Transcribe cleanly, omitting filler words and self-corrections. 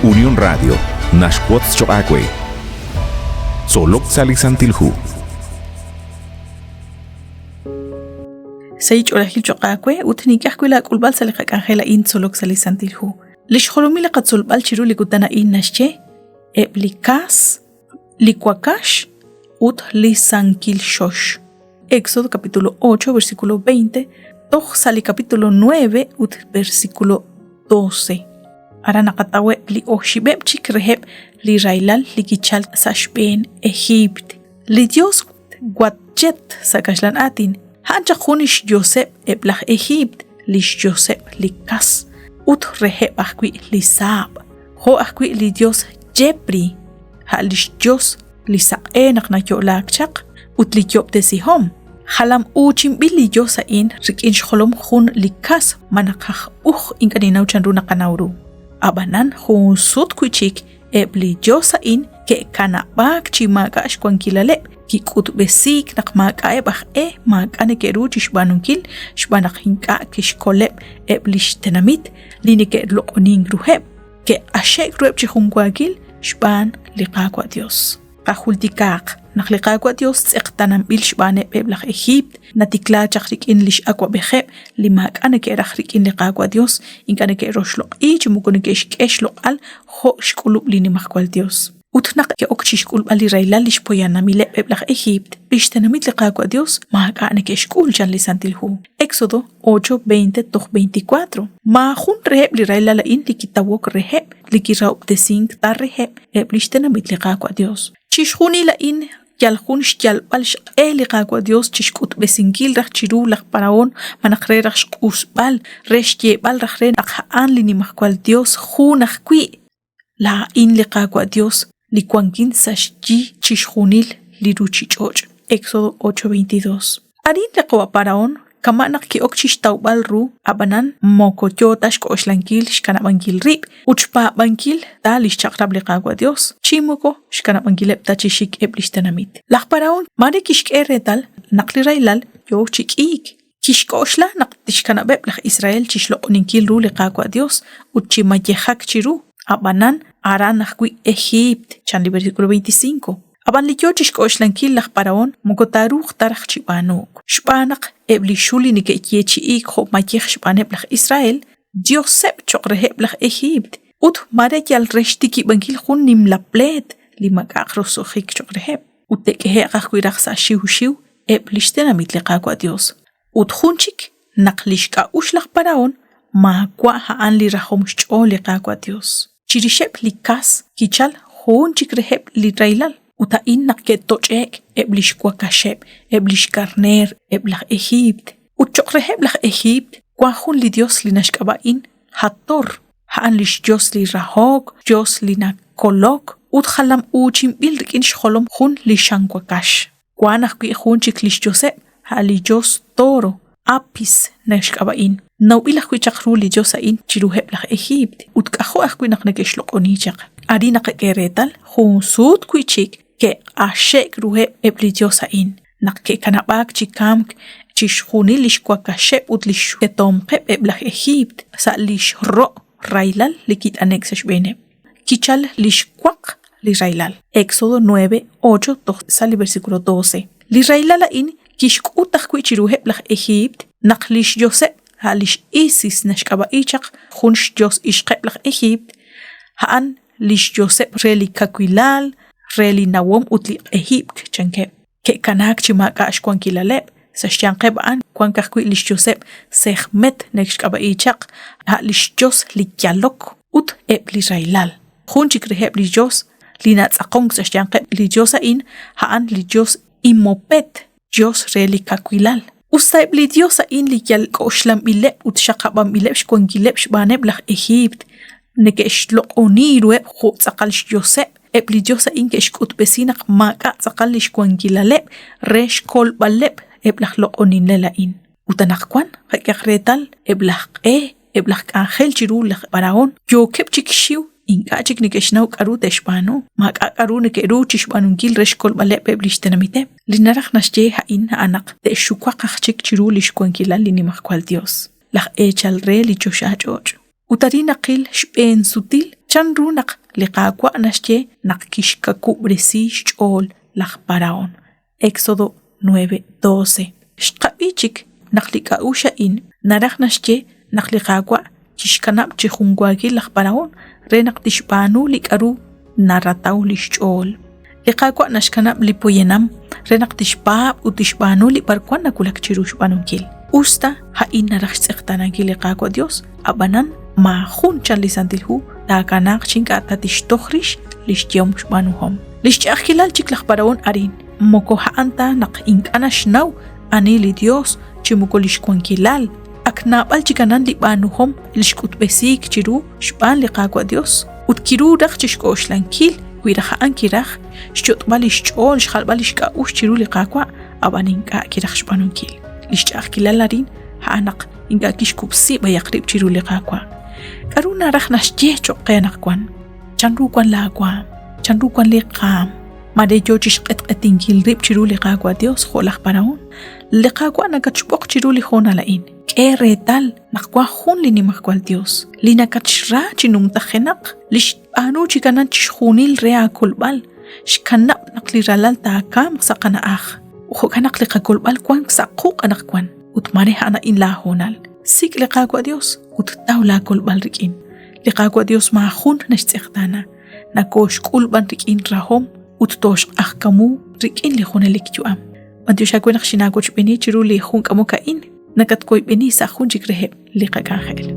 Unión Radio, Nashquots Choacue. Solok Salisantilhu. Seich orahil choqaqwe utnikaqwila qulbal saliqaqanjela in solok salisantilhu. Lishkholomi laqatsulbal chiru likutana in nashche eblikas licuacash ut lisankil shosh. Éxodo capítulo 8 versículo 20, Toj sali capítulo 9 ut versículo 12. Aranaqatawe li oshibeb chik reheb li railal li kichal sashben Egypt. Li Dios guatjet sakashlan atin. Hanja khunish Joseph eblach Egypt lish Joseph li kas. Ut reheb akwi li sab. Ho akwi li Dios jepri. Ha lish Dios li saqenak na yolakchak. Ut li yob desihom. Halam uchim bili Dios in rikin sholom khun li kas manakach inkaninaw chanru nakanauru. Abanan hun sut kuchik ebli Dios in ke kanabak chimagash kwankilale ki kut besik nak magae bach magane keru chishbanunkil shbanak hinka kishkoleb eblish tenamit linike lokoning ruheb ke ashek rueb chihungwagil shban liqaqwa Dios qahultikaq nakliqaqwa Dios tsiqtanam bil shbane eblach Egypt natikla chakrik in lish akwa beheb limakane ke rakhrik in liqaqwa Dios inkane ke roshloq mukone ke shkeshloq al ho shkulub lini makhwal Dios utnaq ke okchishkul bali raila lish poyana mile eblach Egypt bishtenamit liqaqwa Dios makane ke shkul jan lisantilhu Éxodo 8:20-24 ma jun reheb li raila la in likitawok reheb likiraub de sink tar reheb eblishtenamit liqaqwa Dios chishjuni la in yalhun shjal balsh liqaqwa Dios chishkut besingil rach chiru laq paraon manaqre rach usbal reshye bal rachre aqhan lini mahkwal Dios junaq kwi la in liqaqwa Dios likwankin sashji chishjunil liruchichoch Éxodo 8:22 arin liqwa paraon kamanak ki okchish tawbal ru abanan mokoyotash ko'xlankil xkanab'ankil rib uchpa bankil talish chaqrab liqaqwa Dios chimoko xkanab'ankileb tachishik eblishtanamit laqparaon mari kixk'eretal naqli railal yo chik'ik kixko'xla naqtixkanabeb laj Israel chixloq'ninkil ru liqaqwa Dios uchimayejak chiru abanan aranajwi Egypt chanli versículo 25 aban liyochish ko'xlankil laj paraon mokotaruj taraj chibanuk shbanaq ebli shuli ni ke yechi ik ho mayej shbaneb laj Israel Dios seb choqreheb laj Egypt ut mare yal reshtiki bankil khun nim la plet limakaq rosokhik choqreheb ut tekehe qaqwiraq sa shiu eblishtenamit liqaqwa Dios ut khunchik naqlishka ushlaj paraon ma kwa haan li rajom shch'o liqaqwa Dios chirisheb likas kichal khunchik reheb li railal uta innak ke tochek eblish kwakasheb eblish karner eblach Egypt utchoqreheb lach Egypt kwahun li Dios li nashkabain hator haan lish Dios li rahok Dios li nakolok ut khalam uchim bil rikin sholom khun li shankwakash kwanah kwi khun chiklish Joseph hali Dios toro apis nashkabain naw ilach kwi chakru li Dios in chiruheb lach Egypt ut kaho akwi naknekesh lokoni chaq arina keretal khun sut kwi chik ke ashek ruhe ebli Dios in nak ke kanabak chikam chishkhuni lishkwakasheb ut lishketomqeb eblach Egypt sa lishro railal likit anexesh bene kichal lishkwak li railal Éxodo 9:8 sali versículo 12 li railal in kishkutaj kwi chiruhe eblach Egypt nak lish Joseph halish Isis nashkaba ichaq khunsh Dios ishqeblach Egypt haan lish Joseph reli kakwilal reli nawom utli Egypt chanke ke kanak chimaka ashkwan kilaleb sa shanqeb an kwan kakwi lish Joseph sehmet nekshkaba ichaq ha lish Dios likyalok ut ebli railal khunchik reheb li Dios linatzaqong sa shanqeb li Dios in haan li Dios imopet Dios reli kakwilal usaib li Dios in likyal koshlam bile ut shaqabam bile shkwan kileb shbaneb lach Egypt nekeshlok oniru khotsaqal Joseph ebli Dios in keshkut besinak maka tsaqalish kwankilale resh kol baleb eblach loqonin lela in utanaqkwan qaqretal eblach eblach angel chiru lach paraon yo kepchik shiu inka chik nikeshnaw qaru teshpano maka qaru nikeru chishbanunkil resh kol baleb eblishtenamite linaraq nashje ha in anaq te shukwa qachik chiru lish kwankilal linimaq Dios lach echal re li choshachoch utarina qil shben sutil chanru naq liqaqwa nashche naq kishkaku bresi shch'ol laj paraon. Éxodo 9:12. Shqabichik naq liqa'u sha'in naraj nashche naq liqaqwa chishkanab chijungwagi laj paraon re naq tixbanu liq'aru narataw lixch'ol. Liqaqwa nashkanab lipoyenam re naq tixpab u tixbanu liparkwan nakulak chiru xbanunkil. Usta ha'in naraj tz'iqtananki liqaqwa Dios abanan majun chan lisantilhu takanaq chink'ata tixtojrix lixyom xbanuhom. Lixch'ajkilal chik laj paraon arin moko ha'anta naq ink'ana xnaw ani li Dios chimuko lixkuankilal aknab'al chikanan libanuhom lixk'utb'esik chiru xb'an liqaqwa Dios utkiru raj chixk'oxlankil wiraja'an kiraj xch'utb'al ixch'ol xjalb'al ixk'a'ux chiru liqaqwa aban ink'a' kiraj xb'anunkil. Lixch'ajkilal arin ha'anaq ink'a' kixkub'si b'ayaqrib chiru liqaqwa. K'aru naraj naxche choq'enaqkwan chanrukwan laqwa chanrukwan liqam mareyo chixq'etq'etinkil rib chiru liqaqwa Dios jolaj paraon liqaqwa nakachb'oq chiru lijona la'in k'e retal naqwa jun linimajkwal Dios linakachra chinumtajenaq lixb'anu chikanan chixjunil re akolb'al xkanab naq liralal taakam saqana'aj ujokanaq liqakolb'al kwan saqu q'anaqkwan utmare ha'na in lajonal sik liqaqwa Dios uttaw la kolb'al rik'in liqaqwa Dios majun naxtz'iqtana nakox k'ulb'an rik'in rajom uttox q'ajkamu rik'in lijonelik yu'am Dios xinakochb'eni chiru lijun k'amu ka'in nakatkoyb'eni sa jun chik rejeb liqak'anjel.